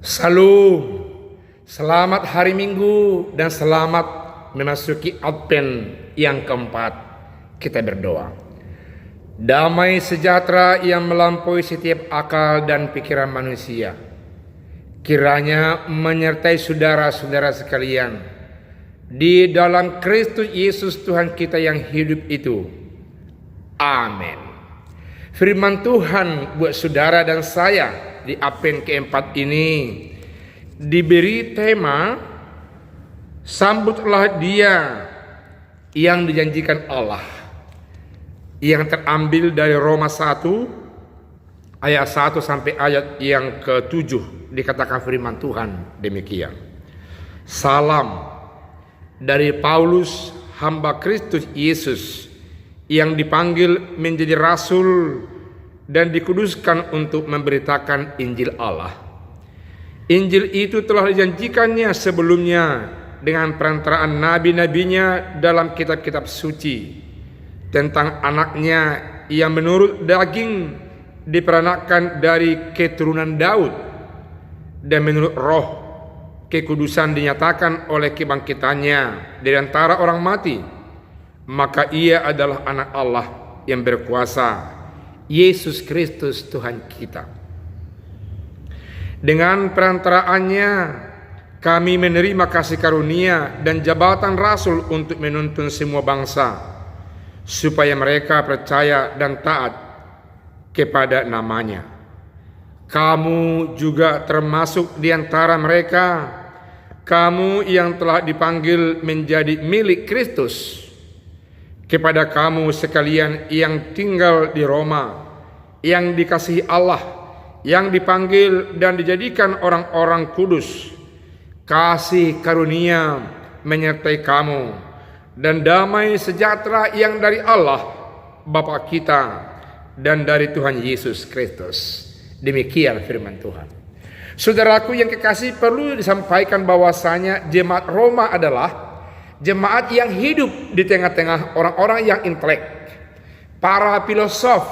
Salam, selamat hari Minggu dan selamat memasuki Advent yang keempat. Kita berdoa. Damai sejahtera yang melampaui setiap akal dan pikiran manusia, kiranya menyertai saudara-saudara sekalian di dalam Kristus Yesus Tuhan kita yang hidup itu. Amin. Firman Tuhan buat saudara dan saya di Advent keempat ini diberi tema sambutlah Dia yang dijanjikan Allah, yang terambil dari Roma 1 ayat 1 sampai ayat yang ke-7. Dikatakan firman Tuhan demikian. Salam dari Paulus, hamba Kristus Yesus, yang dipanggil menjadi rasul dan dikuduskan untuk memberitakan Injil Allah. Injil itu telah dijanjikannya sebelumnya dengan perantaraan nabi-nabinya dalam kitab-kitab suci tentang anaknya yang menurut daging diperanakkan dari keturunan Daud, dan menurut roh kekudusan dinyatakan oleh kebangkitannya dari antara orang mati. Maka ia adalah anak Allah yang berkuasa, Yesus Kristus Tuhan kita. Dengan perantaraannya kami menerima kasih karunia dan jabatan rasul untuk menuntun semua bangsa, supaya mereka percaya dan taat kepada namanya. Kamu juga termasuk di antara mereka, kamu yang telah dipanggil menjadi milik Kristus. Kepada kamu sekalian yang tinggal di Roma, yang dikasihi Allah, yang dipanggil dan dijadikan orang-orang kudus, kasih karunia menyertai kamu, dan damai sejahtera yang dari Allah Bapa kita dan dari Tuhan Yesus Kristus. Demikian firman Tuhan. Saudaraku yang kekasih, perlu disampaikan bahwasanya jemaat Roma adalah jemaat yang hidup di tengah-tengah orang-orang yang intelek, para filosof,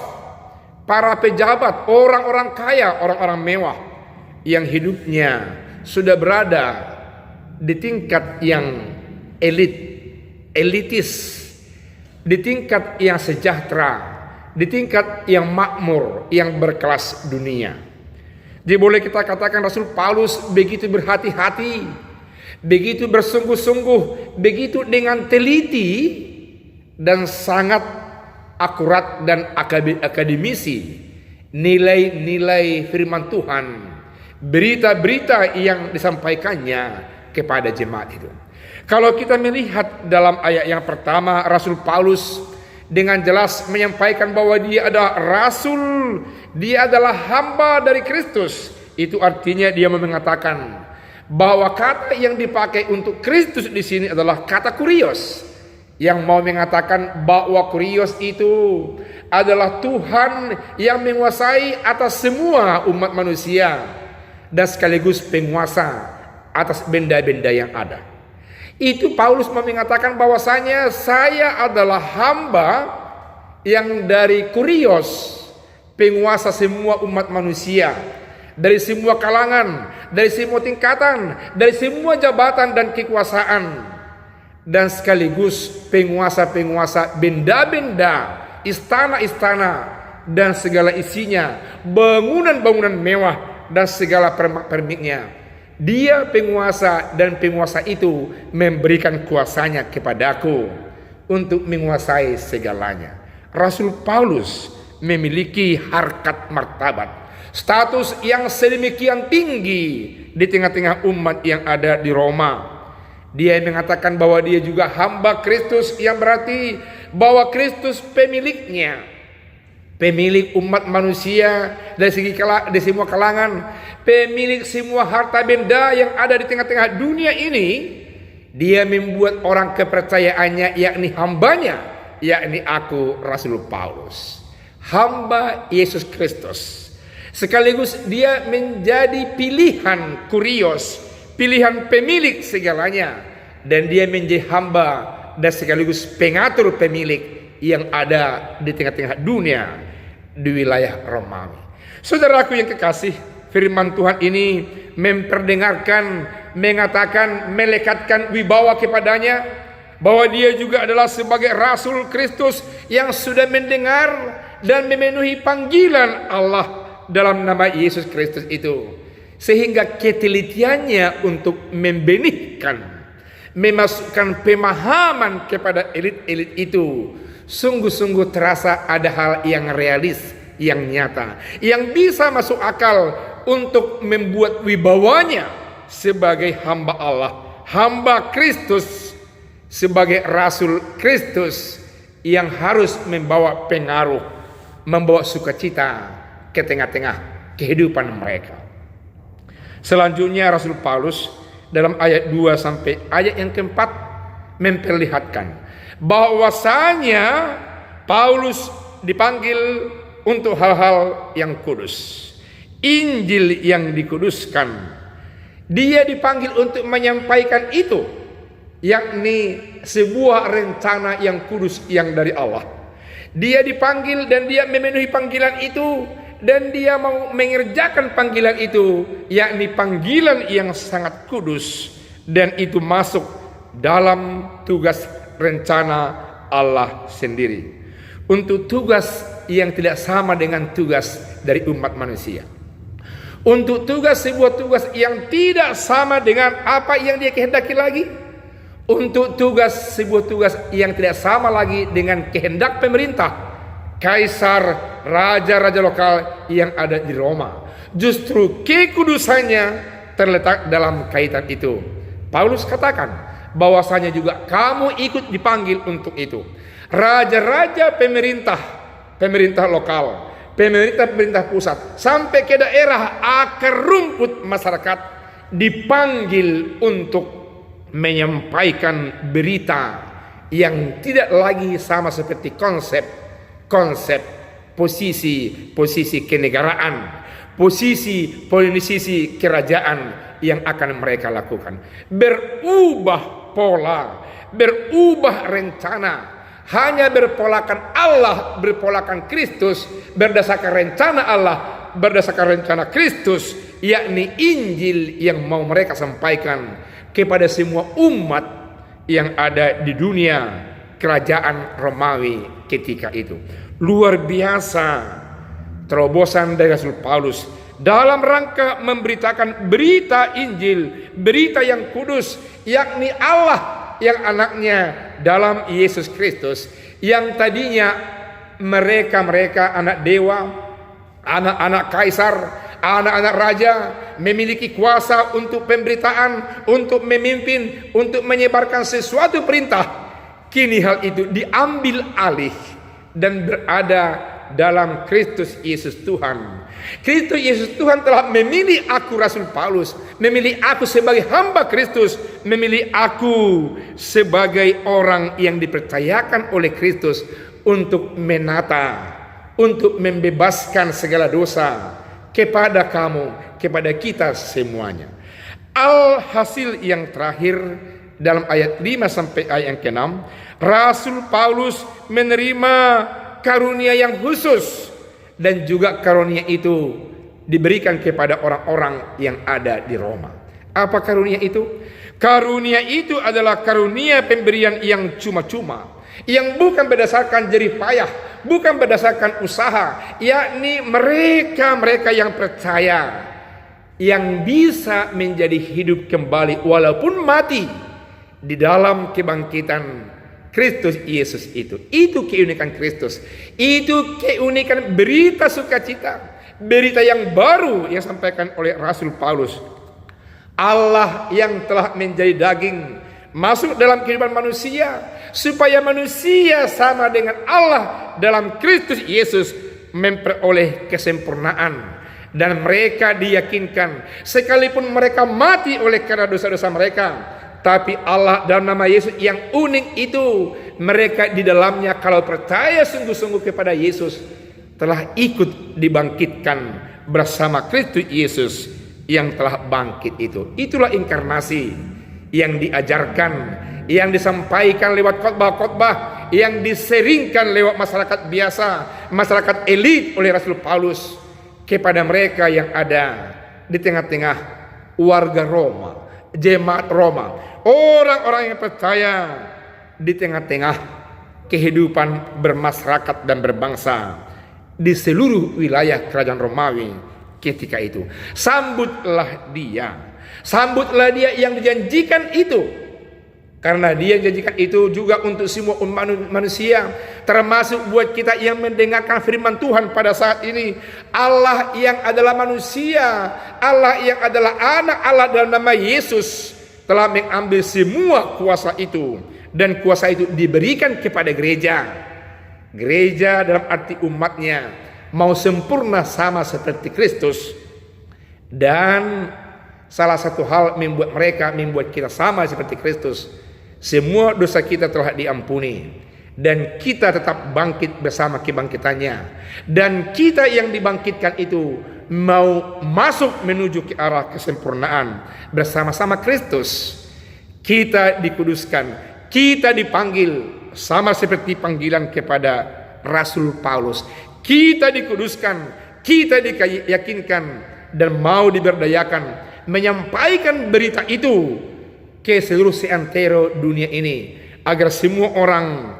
para pejabat, orang-orang kaya, orang-orang mewah, yang hidupnya sudah berada di tingkat yang elitis, di tingkat yang sejahtera, di tingkat yang makmur, yang berkelas dunia. Jadi boleh kita katakan Rasul Paulus begitu berhati-hati, begitu bersungguh-sungguh, begitu dengan teliti dan sangat akurat dan akademisi nilai-nilai firman Tuhan, berita-berita yang disampaikannya kepada jemaat itu. Kalau kita melihat dalam ayat yang pertama, Rasul Paulus dengan jelas menyampaikan bahwa dia adalah rasul, dia adalah hamba dari Kristus. Itu artinya dia mengatakan bahwa kata yang dipakai untuk Kristus di sini adalah kata kurios, yang mau mengatakan bahwa kurios itu adalah Tuhan yang menguasai atas semua umat manusia dan sekaligus penguasa atas benda-benda yang ada. Itu Paulus mau mengatakan bahwasanya saya adalah hamba yang dari kurios, penguasa semua umat manusia, dari semua kalangan, dari semua tingkatan, dari semua jabatan dan kekuasaan, dan sekaligus penguasa-penguasa benda-benda, istana-istana dan segala isinya, bangunan-bangunan mewah dan segala permak-perniknya. Dia penguasa, dan penguasa itu memberikan kuasanya kepadaku untuk menguasai segalanya. Rasul Paulus memiliki harkat martabat, status yang sedemikian tinggi di tengah-tengah umat yang ada di Roma. Dia mengatakan bahwa dia juga hamba Kristus, yang berarti bahwa Kristus pemiliknya, pemilik umat manusia dari semua kalangan, pemilik semua harta benda yang ada di tengah-tengah dunia ini. Dia membuat orang kepercayaannya, yakni hambanya, yakni aku Rasul Paulus, hamba Yesus Kristus. Sekaligus dia menjadi pilihan kurios, pilihan pemilik segalanya, dan dia menjadi hamba dan sekaligus pengatur pemilik yang ada di tengah-tengah dunia di wilayah Romawi. Saudaraku yang kekasih, firman Tuhan ini memperdengarkan, mengatakan, melekatkan wibawa kepadanya, bahwa dia juga adalah sebagai Rasul Kristus yang sudah mendengar dan memenuhi panggilan Allah dalam nama Yesus Kristus itu, sehingga ketelitiannya untuk membenihkan, memasukkan pemahaman kepada elit-elit itu sungguh-sungguh terasa ada hal yang realis, yang nyata, yang bisa masuk akal untuk membuat wibawanya sebagai hamba Allah, hamba Kristus, sebagai Rasul Kristus yang harus membawa pengaruh, membawa sukacita ke tengah-tengah kehidupan mereka. Selanjutnya Rasul Paulus dalam ayat 2 sampai ayat yang keempat memperlihatkan bahwasanya Paulus dipanggil untuk hal-hal yang kudus, Injil yang dikuduskan. Dia dipanggil untuk menyampaikan itu, yakni sebuah rencana yang kudus yang dari Allah. Dia dipanggil dan dia memenuhi panggilan itu, dan dia mau mengerjakan panggilan itu, yakni panggilan yang sangat kudus, dan itu masuk dalam tugas rencana Allah sendiri, untuk tugas yang tidak sama dengan tugas dari umat manusia, untuk sebuah tugas yang tidak sama dengan apa yang dia kehendaki lagi, untuk sebuah tugas yang tidak sama lagi dengan kehendak pemerintah, kaisar, raja-raja lokal yang ada di Roma. Justru kekudusannya terletak dalam kaitan itu. Paulus katakan bahwasanya juga kamu ikut dipanggil untuk itu. Raja-raja pemerintah lokal, pemerintah pusat, sampai ke daerah akar rumput masyarakat dipanggil untuk menyampaikan berita yang tidak lagi sama seperti konsep posisi kenegaraan, posisi kerajaan yang akan mereka lakukan. Berubah pola, berubah rencana, hanya berpolakan Allah, berpolakan Kristus, berdasarkan rencana Allah, berdasarkan rencana Kristus, yakni Injil yang mau mereka sampaikan kepada semua umat yang ada di dunia kerajaan Romawi ketika itu. Luar biasa terobosan dari Rasul Paulus dalam rangka memberitakan berita Injil, berita yang kudus, yakni Allah yang anaknya dalam Yesus Kristus, yang tadinya mereka anak dewa, anak-anak kaisar, anak-anak raja, memiliki kuasa untuk pemberitaan, untuk memimpin, untuk menyebarkan sesuatu perintah. Kini hal itu diambil alih dan berada dalam Kristus Yesus Tuhan. Kristus Yesus Tuhan telah memilih aku Rasul Paulus, memilih aku sebagai hamba Kristus, memilih aku sebagai orang yang dipercayakan oleh Kristus untuk menata, untuk membebaskan segala dosa kepada kamu, kepada kita semuanya. Alhasil yang terakhir dalam ayat 5 sampai ayat yang ke-6, Rasul Paulus menerima karunia yang khusus, dan juga karunia itu diberikan kepada orang-orang yang ada di Roma. Apa karunia itu? Karunia itu adalah karunia pemberian yang cuma-cuma, yang bukan berdasarkan jerih payah, bukan berdasarkan usaha, yakni mereka yang percaya, yang bisa menjadi hidup kembali walaupun mati di dalam kebangkitan Kristus Yesus itu. Itu keunikan Kristus. Itu keunikan berita sukacita, berita yang baru yang disampaikan oleh Rasul Paulus. Allah yang telah menjadi daging masuk dalam kehidupan manusia, supaya manusia sama dengan Allah dalam Kristus Yesus memperoleh kesempurnaan, dan mereka diyakinkan sekalipun mereka mati oleh karena dosa-dosa mereka, tapi Allah dalam nama Yesus yang unik itu, mereka di dalamnya kalau percaya sungguh-sungguh kepada Yesus telah ikut dibangkitkan bersama Kristus Yesus yang telah bangkit itu. Itulah inkarnasi yang diajarkan, yang disampaikan lewat khotbah-khotbah, yang diseringkan lewat masyarakat biasa, masyarakat elit oleh Rasul Paulus kepada mereka yang ada di tengah-tengah warga Roma, jemaat Roma, orang-orang yang percaya di tengah-tengah kehidupan bermasyarakat dan berbangsa di seluruh wilayah kerajaan Romawi ketika itu. Sambutlah dia yang dijanjikan itu. Karena dia janjikan itu juga untuk semua umat manusia, termasuk buat kita yang mendengarkan firman Tuhan pada saat ini. Allah yang adalah manusia, Allah yang adalah anak Allah dalam nama Yesus telah mengambil semua kuasa itu, dan kuasa itu diberikan kepada gereja. Gereja dalam arti umatnya mau sempurna sama seperti Kristus. Dan salah satu hal membuat kita sama seperti Kristus, semua dosa kita telah diampuni, dan kita tetap bangkit bersama kebangkitannya. Dan kita yang dibangkitkan itu mau masuk menuju ke arah kesempurnaan bersama-sama Kristus. Kita dikuduskan, kita dipanggil sama seperti panggilan kepada Rasul Paulus. Kita dikuduskan, kita diyakinkan dan mau diberdayakan menyampaikan berita itu ke seluruh seantero dunia ini, agar semua orang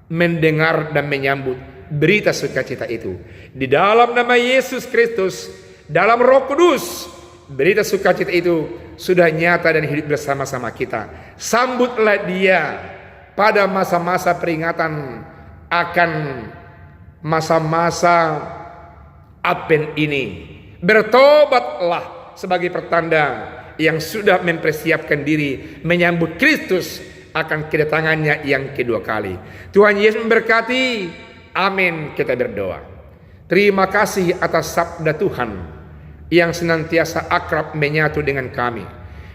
mendengar dan menyambut berita sukacita itu. Di dalam nama Yesus Kristus, dalam Roh Kudus, berita sukacita itu sudah nyata dan hidup bersama-sama kita. Sambutlah dia pada masa-masa peringatan akan masa-masa Advent ini. Bertobatlah sebagai pertanda yang sudah mempersiapkan diri menyambut Kristus akan kedatangannya yang kedua kali. Tuhan Yesus memberkati. Amin. Kita berdoa. Terima kasih atas sabda Tuhan yang senantiasa akrab menyatu dengan kami,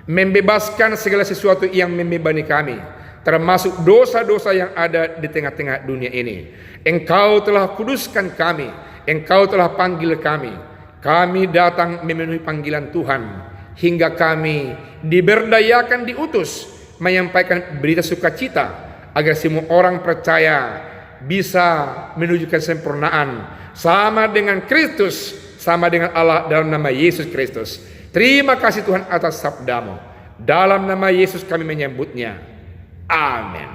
membebaskan segala sesuatu yang membebani kami, termasuk dosa-dosa yang ada di tengah-tengah dunia ini. Engkau telah kuduskan kami, Engkau telah panggil kami. Kami datang memenuhi panggilan Tuhan, hingga kami diberdayakan, diutus menyampaikan berita sukacita, agar semua orang percaya bisa menuju kesempurnaan sama dengan Kristus, sama dengan Allah dalam nama Yesus Kristus. Terima kasih Tuhan atas sabdamu. Dalam nama Yesus kami menyambutnya. Amin.